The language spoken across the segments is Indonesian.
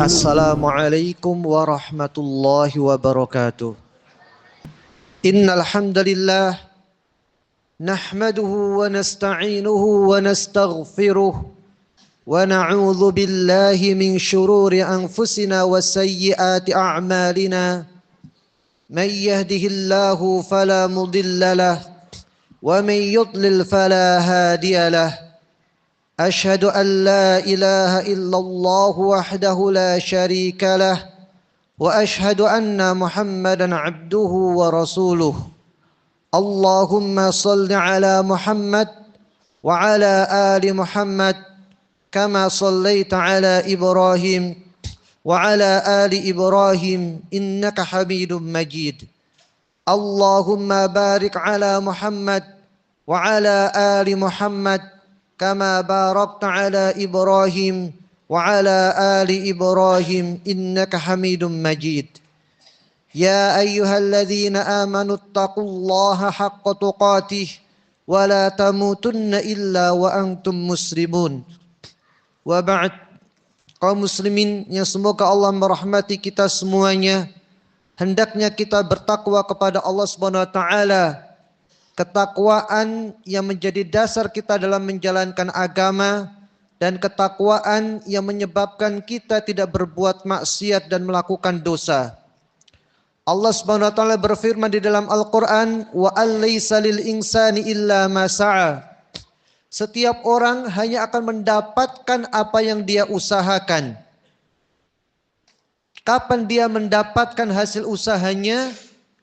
Assalamualaikum warahmatullahi wabarakatuh. Innal hamdalillah nahmaduhu wa nasta'inuhu wa nastaghfiruh wa na'udzu billahi min shururi anfusina wa sayyiati a'malina. Man yahdihillahu fala mudilla lahu wa man yudlil fala hadiya lahu. أشهد أن لا إله إلا الله وحده لا شريك له وأشهد أن محمدا عبده ورسوله. اللهم صل على محمد وعلى آل محمد كما صليت على إبراهيم وعلى آل إبراهيم إنك حميد مجيد. اللهم بارك على محمد وعلى آل محمد كما باركت على إبراهيم وعلى آل إبراهيم إنك حميد مجيد. يا أيها الذين آمنوا اتقوا الله حق تقاته ولا تموتن إلا وأنتم مسلمون. وبعد, kaum muslimin yang semoga Allah merahmati kita semuanya, hendaknya kita bertakwa kepada Allah Subhanahu wa taala. Ketakwaan yang menjadi dasar kita dalam menjalankan agama dan ketakwaan yang menyebabkan kita tidak berbuat maksiat dan melakukan dosa. Allah Subhanahu wa taala berfirman di dalam Al-Qur'an, wa alaysa lil insani illa ma sa'a. Setiap orang hanya akan mendapatkan apa yang dia usahakan. Kapan dia mendapatkan hasil usahanya?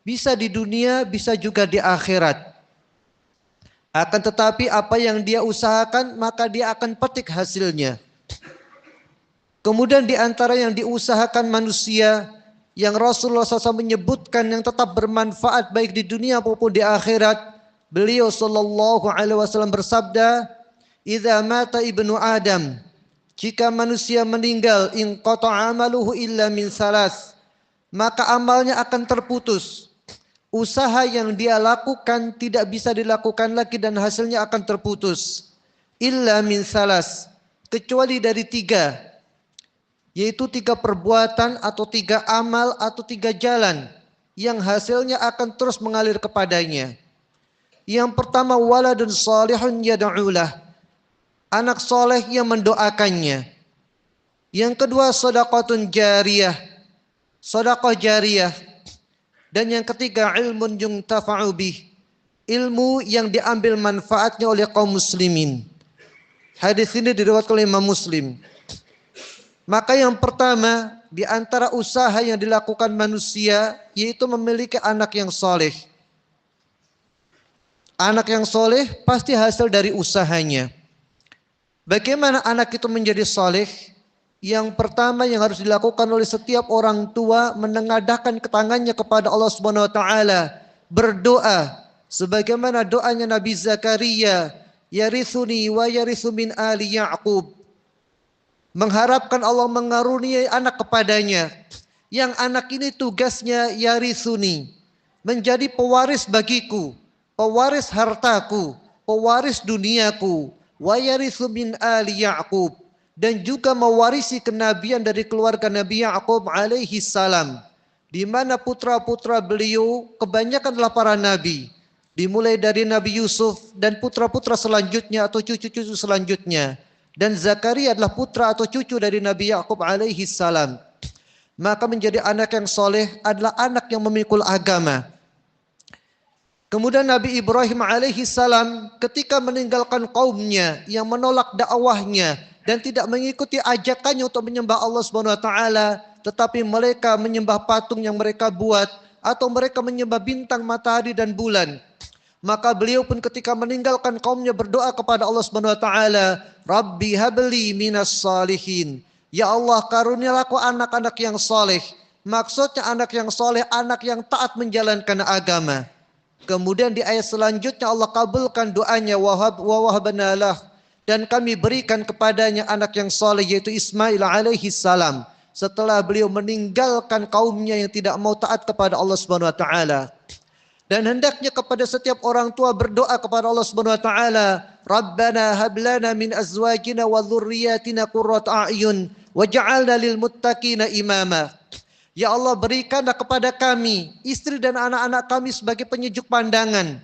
Bisa di dunia, bisa juga di akhirat. Akan tetapi apa yang dia usahakan maka dia akan petik hasilnya. Kemudian di antara yang diusahakan manusia yang Rasulullah SAW menyebutkan yang tetap bermanfaat baik di dunia maupun di akhirat, beliau sallallahu alaihi wasallam bersabda, "Idza mata ibnu Adam," jika manusia meninggal, "in qata'a amaluhu illa min salas," maka amalnya akan terputus. Usaha yang dia lakukan tidak bisa dilakukan lagi dan hasilnya akan terputus. Illa min salas, kecuali dari tiga, yaitu tiga perbuatan atau tiga amal atau tiga jalan yang hasilnya akan terus mengalir kepadanya. Yang pertama, waladun salihun yad'ulah, anak soleh yang mendoakannya. Yang kedua, sedekahun jariyah, sedekah jariyah. Dan yang ketiga, ilmun yuntafa'u bih, ilmu yang diambil manfaatnya oleh kaum muslimin. Hadis ini diriwayatkan oleh Imam Muslim. Maka yang pertama di antara usaha yang dilakukan manusia yaitu memiliki anak yang soleh. Anak yang soleh pasti hasil dari usahanya. Bagaimana anak itu menjadi soleh? Yang pertama yang harus dilakukan oleh setiap orang tua, menengadahkan tangannya kepada Allah Subhanahu wa taala, berdoa sebagaimana doanya Nabi Zakaria, yarithuni wa yarithu min ali Ya'qub. Mengharapkan Allah mengaruniai anak kepadanya. Yang anak ini tugasnya yarithuni, menjadi pewaris bagiku, pewaris hartaku, pewaris duniaku, wa yarithu min ali Ya'qub, dan juga mewarisi kenabian dari keluarga Nabi Ya'qub alaihi salam, di mana putra-putra beliau kebanyakan adalah para nabi, dimulai dari Nabi Yusuf dan putra-putra selanjutnya atau cucu-cucu selanjutnya, dan Zakaria adalah putra atau cucu dari Nabi Ya'qub alaihi salam. Maka menjadi anak yang soleh adalah anak yang memikul agama. Kemudian Nabi Ibrahim alaihi salam ketika meninggalkan kaumnya yang menolak dakwahnya dan tidak mengikuti ajakannya untuk menyembah Allah Subhanahu wa taala, tetapi mereka menyembah patung yang mereka buat atau mereka menyembah bintang, matahari dan bulan. Maka beliau pun ketika meninggalkan kaumnya berdoa kepada Allah Subhanahu wa taala, "Rabbi habli minas salihin." Ya Allah, karunialah aku anak-anak yang soleh. Maksudnya anak yang soleh, anak yang taat menjalankan agama. Kemudian di ayat selanjutnya Allah kabulkan doanya, wa wahabna lah, dan kami berikan kepadanya anak yang soleh yaitu Ismail alaihi salam. Setelah beliau meninggalkan kaumnya yang tidak mau taat kepada Allah Subhanahu wa taala. Dan hendaknya kepada setiap orang tua berdoa kepada Allah Subhanahu wa taala, Rabbana hab lana min azwajina wa dhurriyyatina qurrata a'yun waj'alna lil muttaqina imama. Ya Allah, berikanlah kepada kami istri dan anak-anak kami sebagai penyejuk pandangan.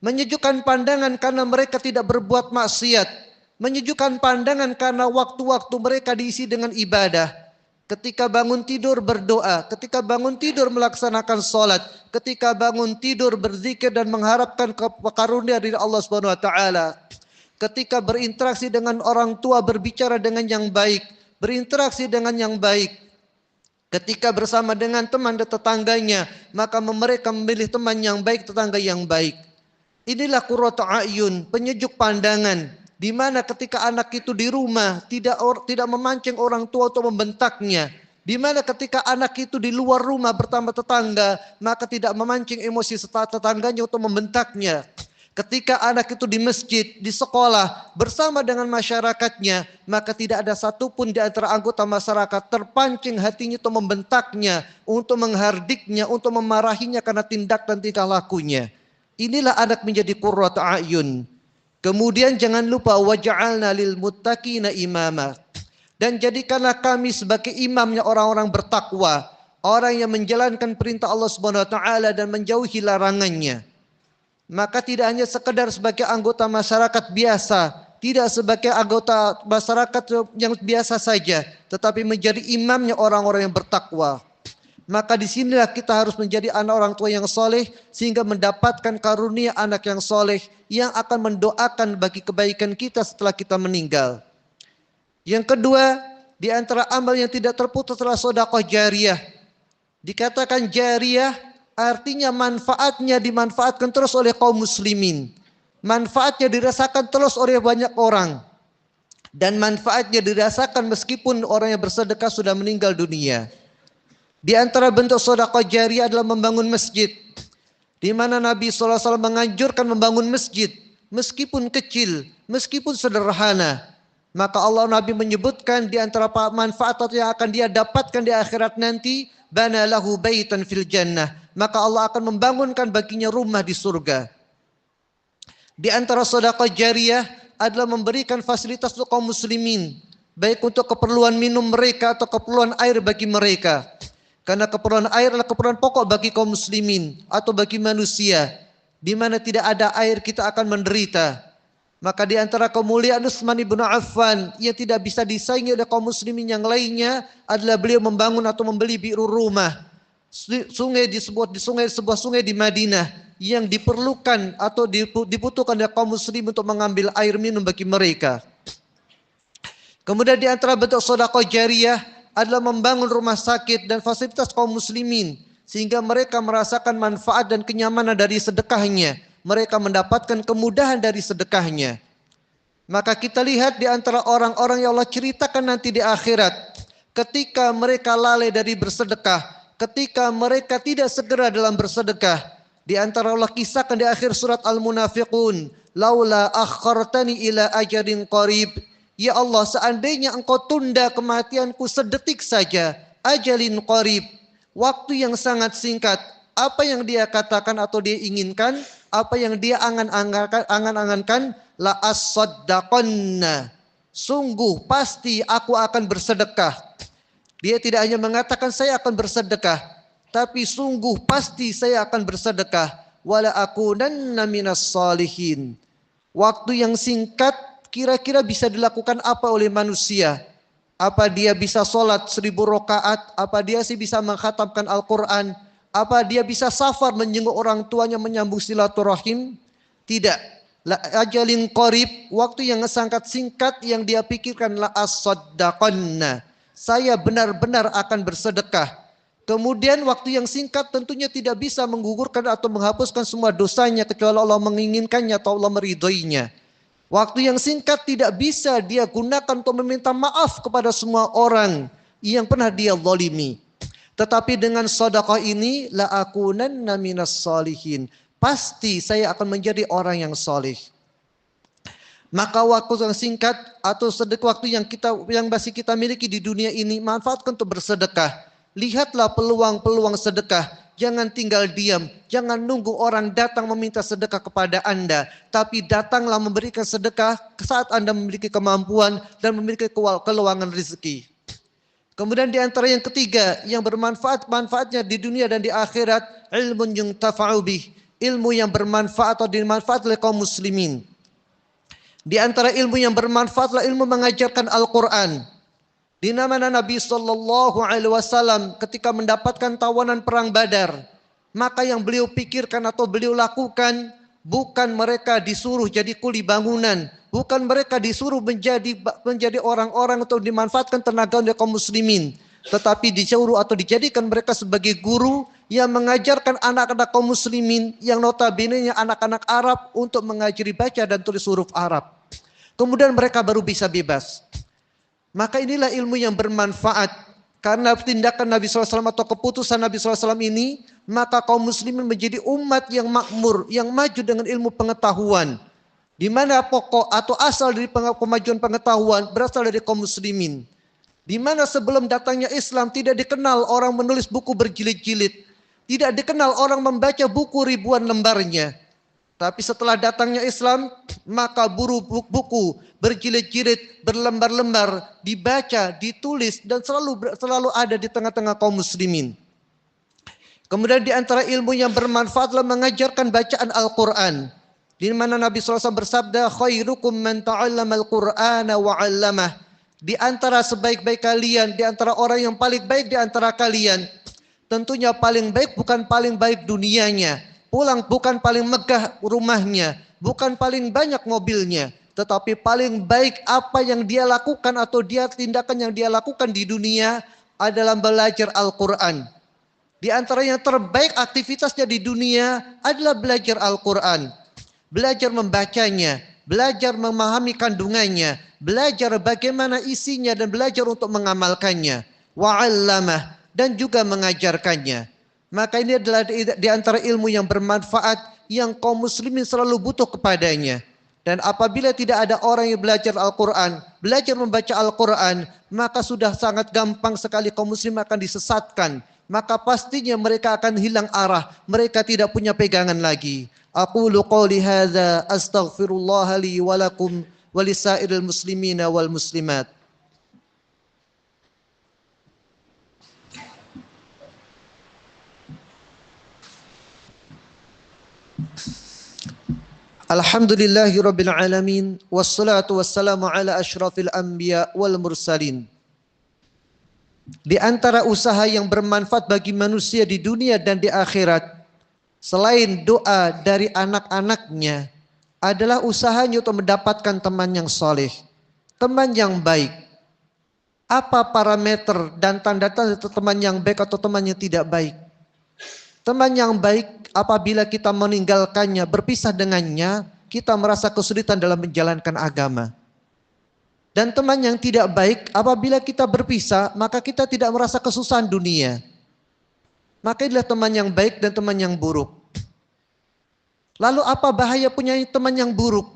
Menyejukkan pandangan karena mereka tidak berbuat maksiat. Menyejukkan pandangan karena waktu-waktu mereka diisi dengan ibadah. Ketika bangun tidur berdoa, ketika bangun tidur melaksanakan sholat, ketika bangun tidur berzikir dan mengharapkan karunia dari Allah Subhanahu wa taala. Ketika berinteraksi dengan orang tua berbicara dengan yang baik, berinteraksi dengan yang baik. Ketika bersama dengan teman dan tetangganya, maka mereka memilih teman yang baik, tetangga yang baik. Inilah qurratu a'yun, penyejuk pandangan, di mana ketika anak itu di rumah tidak memancing orang tua untuk membentaknya. Di mana ketika anak itu di luar rumah bersama tetangga, maka tidak memancing emosi tetangganya untuk membentaknya. Ketika anak itu di masjid, di sekolah, bersama dengan masyarakatnya, maka tidak ada satupun di antara anggota masyarakat terpancing hatinya untuk membentaknya, untuk menghardiknya, untuk memarahinya karena tindak dan tingkah lakunya. Inilah anak menjadi qurratu a'yun. Kemudian jangan lupa waj'alna lil muttaqina imama. Dan jadikanlah kami sebagai imamnya orang-orang bertakwa, orang yang menjalankan perintah Allah Subhanahu wa taala dan menjauhi larangannya. Maka tidak hanya sekedar sebagai anggota masyarakat biasa, tidak sebagai anggota masyarakat yang biasa saja, tetapi menjadi imamnya orang-orang yang bertakwa. Maka disinilah kita harus menjadi anak orang tua yang soleh, sehingga mendapatkan karunia anak yang soleh yang akan mendoakan bagi kebaikan kita setelah kita meninggal. Yang kedua, di antara amal yang tidak terputus adalah sedekah jariyah. Dikatakan jariyah artinya manfaatnya dimanfaatkan terus oleh kaum muslimin. Manfaatnya dirasakan terus oleh banyak orang. Dan manfaatnya dirasakan meskipun orang yang bersedekah sudah meninggal dunia. Di antara bentuk sedekah jariyah adalah membangun masjid. Di mana Nabi SAW menganjurkan membangun masjid. Meskipun kecil, meskipun sederhana. Maka Allah Nabi menyebutkan di antara manfaat yang akan dia dapatkan di akhirat nanti. Bana lahu baitan fil jannah. Maka Allah akan membangunkan baginya rumah di surga. Di antara sedekah jariyah adalah memberikan fasilitas untuk kaum muslimin. Baik untuk keperluan minum mereka atau keperluan air bagi mereka. Karena keperluan air adalah keperluan pokok bagi kaum muslimin atau bagi manusia. Di mana tidak ada air kita akan menderita. Maka di antara kemuliaan Utsman ibn Affan yang tidak bisa disaingi oleh kaum muslimin yang lainnya adalah beliau membangun atau membeli bi'rur rumah. Sebuah sungai di Madinah yang diperlukan atau dibutuhkan oleh kaum muslim untuk mengambil air minum bagi mereka. Kemudian di antara bentuk sedekah jariyah adalah membangun rumah sakit dan fasilitas kaum muslimin sehingga mereka merasakan manfaat dan kenyamanan dari sedekahnya. Mereka mendapatkan kemudahan dari sedekahnya. Maka kita lihat di antara orang-orang yang Allah ceritakan nanti di akhirat, ketika mereka lalai dari bersedekah, ketika mereka tidak segera dalam bersedekah, di antara Allah kisahkan di akhir surat Al-Munafiqun, laula akhartani ila ajalin qarib. Ya Allah, seandainya engkau tunda kematianku sedetik saja, ajalin qarib, waktu yang sangat singkat, apa yang dia katakan atau dia inginkan, apa yang dia angan-angankan, la as-saddaqanna, sungguh pasti aku akan bersedekah. Dia tidak hanya mengatakan saya akan bersedekah, tapi sungguh pasti saya akan bersedekah. Wala akunanna minas salihin. Waktu yang singkat kira-kira bisa dilakukan apa oleh manusia? Apa dia bisa sholat 1000 rakaat? Apa dia sih bisa mengkhatamkan Al-Quran? Apa dia bisa safar menjenguk orang tuanya menyambung silaturahim? Tidak. La ajalin qarib, waktu yang sangat singkat yang dia pikirkan la as-saddaqanna. Saya benar-benar akan bersedekah. Kemudian waktu yang singkat tentunya tidak bisa menggugurkan atau menghapuskan semua dosanya kecuali Allah menginginkannya atau Allah meridhoinya. Waktu yang singkat tidak bisa dia gunakan untuk meminta maaf kepada semua orang yang pernah dia zalimi. Tetapi dengan sedekah ini la akunanna minas salihin. Pasti saya akan menjadi orang yang saleh. Maka waktu yang singkat atau waktu yang masih kita miliki di dunia ini manfaatkan untuk bersedekah. Lihatlah peluang-peluang sedekah. Jangan tinggal diam. Jangan nunggu orang datang meminta sedekah kepada Anda. Tapi datanglah memberikan sedekah saat Anda memiliki kemampuan dan memiliki keluangan rezeki. Kemudian di antara yang ketiga yang bermanfaat, manfaatnya di dunia dan di akhirat, ilmun yuntafa'u bih, ilmu yang bermanfaat atau dimanfaat oleh kaum muslimin. Di antara ilmu yang bermanfaat adalah ilmu mengajarkan Al-Quran. Di mana Nabi Sallallahu Alaihi Wasallam ketika mendapatkan tawanan perang Badar, maka yang beliau pikirkan atau beliau lakukan bukan mereka disuruh jadi kuli bangunan, bukan mereka disuruh menjadi orang-orang atau dimanfaatkan tenaga oleh kaum muslimin, tetapi disuruh atau dijadikan mereka sebagai guru yang mengajarkan anak-anak kaum muslimin yang notabene-nya anak-anak Arab untuk mengajari baca dan tulis huruf Arab. Kemudian mereka baru bisa bebas. Maka inilah ilmu yang bermanfaat. Karena tindakan Nabi SAW atau keputusan Nabi SAW ini, maka kaum muslimin menjadi umat yang makmur, yang maju dengan ilmu pengetahuan. Di mana pokok atau asal dari kemajuan pengetahuan berasal dari kaum muslimin. Di mana sebelum datangnya Islam tidak dikenal orang menulis buku berjilid-jilid. Tidak dikenal orang membaca buku ribuan lembarnya. Tapi setelah datangnya Islam, maka buku berjilid-jilid, berlembar-lembar, dibaca, ditulis, dan selalu ada di tengah-tengah kaum muslimin. Kemudian di antara ilmu yang bermanfaat adalah mengajarkan bacaan Al-Quran. Di mana Nabi SAW bersabda, khairukum man ta'allama al-Qur'ana wa 'allamah. Di antara sebaik-baik kalian, di antara orang yang paling baik di antara kalian, tentunya paling baik bukan paling baik dunianya, bukan paling megah rumahnya, bukan paling banyak mobilnya, tetapi paling baik apa yang dia lakukan atau tindakan yang dia lakukan di dunia adalah belajar Al-Quran. Di antara yang terbaik aktivitasnya di dunia adalah belajar Al-Quran. Belajar membacanya, belajar memahami kandungannya, belajar bagaimana isinya dan belajar untuk mengamalkannya. Wa'allamah, dan juga mengajarkannya. Maka ini adalah di antara ilmu yang bermanfaat yang kaum muslimin selalu butuh kepadanya. Dan apabila tidak ada orang yang belajar Al-Quran, belajar membaca Al-Quran, maka sudah sangat gampang sekali kaum muslim akan disesatkan. Maka pastinya mereka akan hilang arah, mereka tidak punya pegangan lagi. Aqulu qawli hadza astaghfirullah li wa lakum wa lisairil muslimina wal muslimat. Alhamdulillahirabbil alamin wassalatu wassalamu ala asyrafil anbiya wal mursalin. Di antara usaha yang bermanfaat bagi manusia di dunia dan di akhirat, selain doa dari anak-anaknya, adalah usahanya untuk mendapatkan teman yang soleh, teman yang baik. Apa parameter dan tanda-tanda teman yang baik atau teman yang tidak baik? Teman yang baik apabila kita meninggalkannya, berpisah dengannya, kita merasa kesulitan dalam menjalankan agama. Dan teman yang tidak baik, apabila kita berpisah, maka kita tidak merasa kesusahan dunia. Maka inilah teman yang baik dan teman yang buruk. Lalu apa bahaya punya teman yang buruk?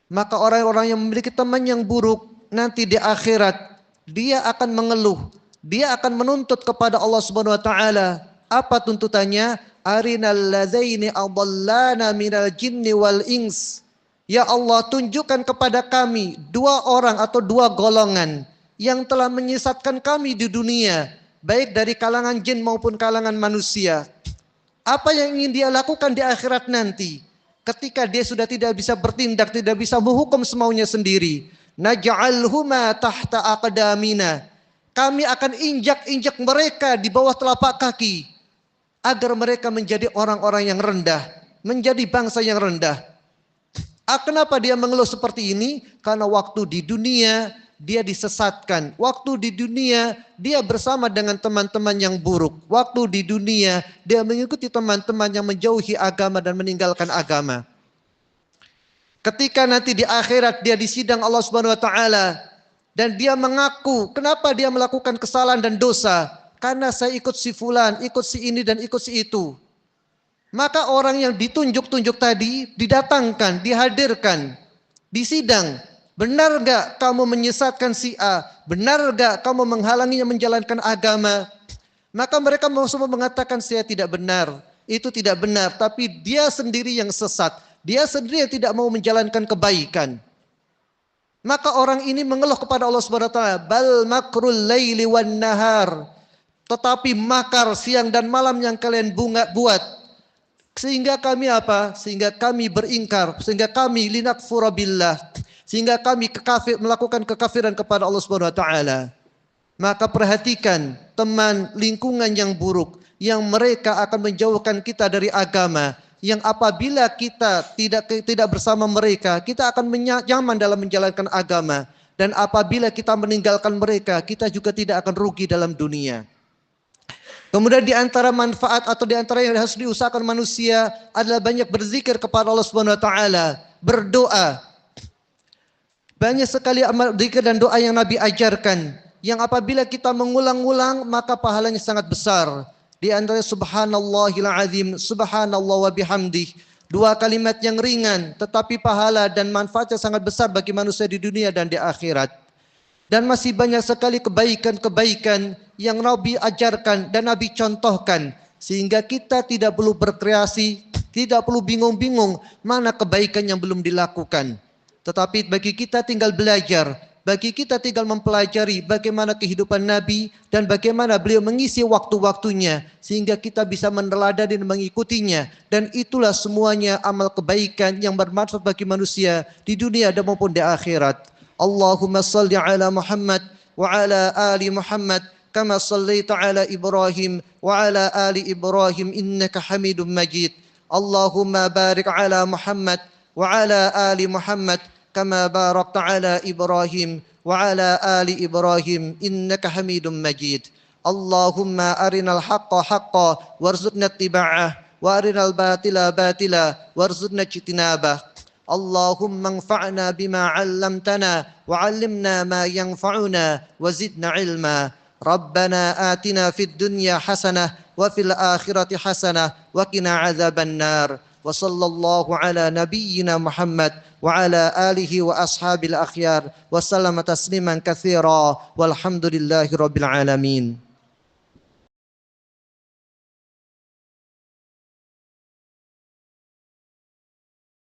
Maka orang-orang yang memiliki teman yang buruk, nanti di akhirat, dia akan mengeluh. Dia akan menuntut kepada Allah Subhanahu Wa Taala. Apa tuntutannya? Arinal ladzaini adallana minal jinni wal ins. Ya Allah, tunjukkan kepada kami dua orang atau dua golongan yang telah menyesatkan kami di dunia, baik dari kalangan jin maupun kalangan manusia. Apa yang ingin dia lakukan di akhirat nanti? Ketika dia sudah tidak bisa bertindak, tidak bisa menghukum semaunya sendiri. Naj'alhuma tahta aqdamina. Kami akan injak-injak mereka di bawah telapak kaki. Agar mereka menjadi orang-orang yang rendah. Menjadi bangsa yang rendah. Kenapa dia mengeluh seperti ini? Karena waktu di dunia dia disesatkan. Waktu di dunia dia bersama dengan teman-teman yang buruk. Waktu di dunia dia mengikuti teman-teman yang menjauhi agama dan meninggalkan agama. Ketika nanti di akhirat dia disidang Allah Subhanahu Wa Taala dan dia mengaku kenapa dia melakukan kesalahan dan dosa? Karena saya ikut si fulan, ikut si ini dan ikut si itu. Maka orang yang ditunjuk-tunjuk tadi didatangkan, dihadirkan, disidang. Benar gak kamu menyesatkan si A? Benar gak kamu menghalanginya menjalankan agama? Maka mereka semua mengatakan saya tidak benar. Itu tidak benar, tapi dia sendiri yang sesat. Dia sendiri yang tidak mau menjalankan kebaikan. Maka orang ini mengeluh kepada Allah Subhanahu wa taala, bal makrul laili wan nahar. Tetapi makar siang dan malam yang kalian buat. Sehingga kami apa? Sehingga kami beringkar, sehingga kami linakfura billah, sehingga kami melakukan kekafiran kepada Allah Subhanahu wa taala. Maka perhatikan teman lingkungan yang buruk yang mereka akan menjauhkan kita dari agama, yang apabila kita tidak bersama mereka, kita akan nyaman dalam menjalankan agama, dan apabila kita meninggalkan mereka, kita juga tidak akan rugi dalam dunia. Kemudian di antara manfaat atau di antara yang harus diusahakan manusia adalah banyak berzikir kepada Allah Subhanahu wa taala, berdoa. Banyak sekali amal zikir dan doa yang Nabi ajarkan, yang apabila kita mengulang-ulang maka pahalanya sangat besar. Di antara subhanallahil azim, subhanallah wa bihamdih. Dua kalimat yang ringan tetapi pahala dan manfaatnya sangat besar bagi manusia di dunia dan di akhirat. Dan masih banyak sekali kebaikan-kebaikan yang Nabi ajarkan dan Nabi contohkan, sehingga kita tidak perlu berkreasi, tidak perlu bingung-bingung mana kebaikan yang belum dilakukan. Tetapi bagi kita tinggal belajar, bagi kita tinggal mempelajari bagaimana kehidupan Nabi dan bagaimana beliau mengisi waktu-waktunya sehingga kita bisa meneladani dan mengikutinya, dan itulah semuanya amal kebaikan yang bermanfaat bagi manusia di dunia dan maupun di akhirat. Allahumma salli ala Muhammad wa ala ali Muhammad kama sallaita ala Ibrahim wa ala ali Ibrahim innaka Hamidum Majid. Allahumma barik ala Muhammad wa ala ali Muhammad kama barakta ala Ibrahim wa ala ali Ibrahim innaka Hamidum Majid. Allahumma arinal haqqa haqqa warzuqna ittiba'ah wa arinal batila batila warzuqna ijtinabah. Allahumma anfa'na bima 'allamtana wa 'allimna ma yanfa'una wa zidna 'ilma. Rabbana atina fid dunya hasanah wa fil akhirati hasanah wa qina 'adzaban nar. Wa sallallahu ala nabiyyina Muhammad wa ala alihi wa ashabil akhyar wa sallama tasliman katsira walhamdulillahi rabbil alamin.